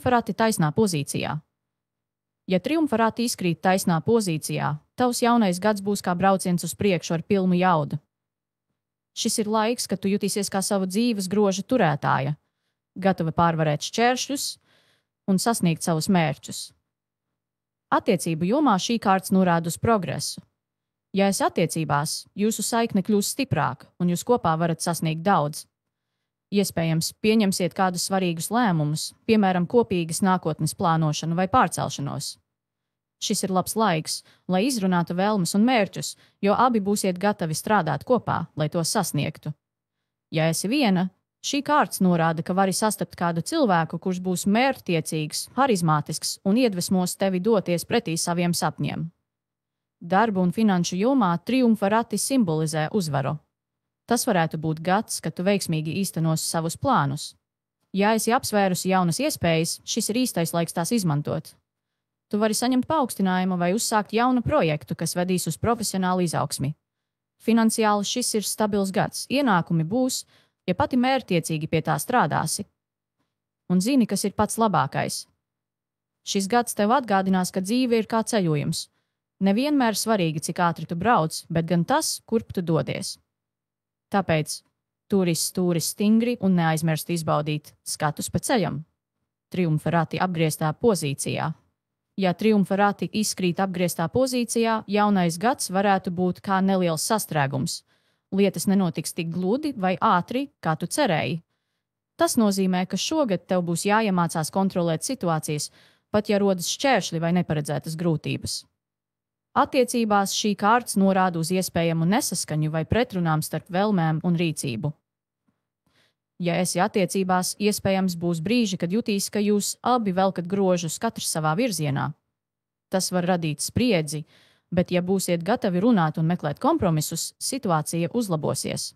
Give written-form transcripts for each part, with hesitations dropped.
triumfa rati taisnā pozīcijā. Ja triumfa rati izkrīt taisnā pozīcijā, tavs jaunais gads būs kā brauciens uz priekšu ar pilnu jaudu. Šis ir laiks, kad tu jutīsies kā savu dzīves groža turētāja, gatava pārvarēt šķēršļus un sasniegt savus mērķus. Attiecību jomā šī kārta norāda uz progresu. Ja esi attiecībās, jūsu saikne kļūs stiprāka un jūs kopā varat sasniegt daudz. Iespējams, pieņemsiet kādus svarīgus lēmumus, piemēram, kopīgas nākotnes plānošanu vai pārcelšanos. Šis ir labs laiks, lai izrunātu vēlmes un mērķus, jo abi būsiet gatavi strādāt kopā, lai to sasniegtu. Ja esi viena, šī kārta norāda, ka vari sastapt kādu cilvēku, kurš būs mērķtiecīgs, harizmātisks un iedvesmos tevi doties pretī saviem sapņiem. Darba un finanšu jomā triumfa rati simbolizē uzvaru. Tas varētu būt gads, kad tu veiksmīgi īstenos savus plānus. Ja esi apsvērusi jaunas iespējas, šis ir īstais laiks tās izmantot. Tu vari saņemt paaugstinājumu vai uzsākt jaunu projektu, kas vedīs uz profesionālu izaugsmi. Finansiāli šis ir stabils gads. Ienākumi būs, ja pati mērķtiecīgi pie tā strādāsi. Un zini, kas ir pats labākais. Šis gads tev atgādinās, ka dzīve ir kā ceļojums. Nevienmēr svarīgi, cik ātri tu brauc, bet gan tas, kurp tu dodies. Tāpēc turis stūri stingri un neaizmirst izbaudīt skatus pa ceļam. Triumfa rati apgrieztā pozīcijā. Ja triumfa rati izkrīt apgrieztā pozīcijā, jaunais gads varētu būt kā neliels sastrēgums. Lietas nenotiks tik gludi vai ātri, kā tu cerēji. Tas nozīmē, ka šogad tev būs jāiemācās kontrolēt situācijas, pat ja rodas šķēršļi vai neparedzētas grūtības. Attiecībās šī kārta norāda uz iespējamu nesaskaņu vai pretrunām starp vēlmēm un rīcību. Ja esi attiecībās, iespējams būs brīži, kad jutīs, ka jūs abi velkat grožus katrs savā virzienā. Tas var radīt spriedzi, bet ja būsiet gatavi runāt un meklēt kompromisus, situācija uzlabosies.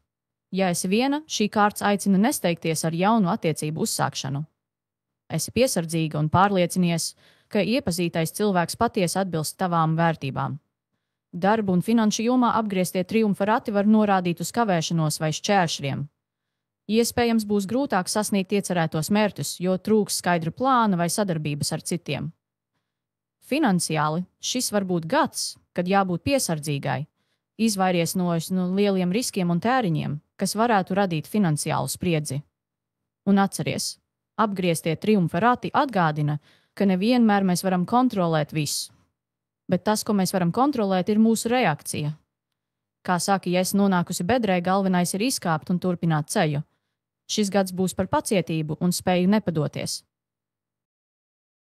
Ja esi viena, šī kārta aicina nesteigties ar jaunu attiecību uzsākšanu. Esi piesardzīga un pārliecinies, ka iepazītais cilvēks patiesi atbilst tavām vērtībām. Darba un finanšu jomā apgrieztie triumfa rati var norādīt uz kavēšanos vai šķēršļiem. Iespējams būs grūtāk sasniegt iecerētos mērķus, jo trūks skaidra plāna vai sadarbības ar citiem. Finansiāli šis var būt gads, kad jābūt piesardzīgai. Izvairies no lieliem riskiem un tēriņiem, kas varētu radīt finansiālu spriedzi. Un atceries, apgrieztie triumfa rati atgādina, ka nevienmēr mēs varam kontrolēt visu. Bet tas, ko mēs varam kontrolēt, ir mūsu reakcija. Kā saka, ja esi nonākusi bedrē, galvenais ir izkāpt un turpināt ceļu. Šis gads būs par pacietību un spēju nepadoties.